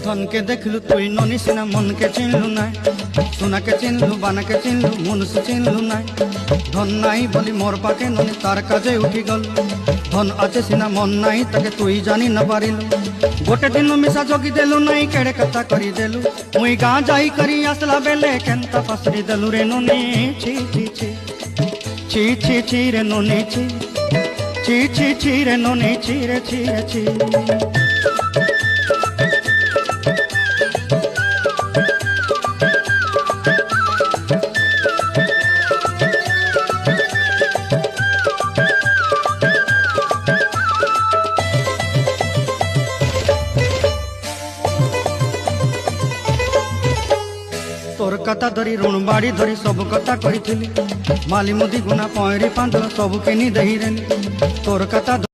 धन के देखलु तुई ननी सिना मन के चिन्हलु ना सोना के चिन्हलु बाना के चिन्हलु मनुष्य चिन्हलु ना धन नाई बोली मोर पाके ननी तार काजे उठी गल धन आचे सिना मन नाई ताके तुई जानी न पारिलु गोटे दिन मिसा जगी देलु नाई केड़े कथा करी देलु मुई गाँ जाई करी आसला बेले केंता पसरी देलु रे ननी छी छी छी छी छी छी रे ननी छी छी छी छी रे ननी छी रे छी रे छी तोर कथा धरी ऋण बाड़ी धरी सब कथा कही माली मुदी गुना पहरी पांदल सब के नी दही रेली तोर कथा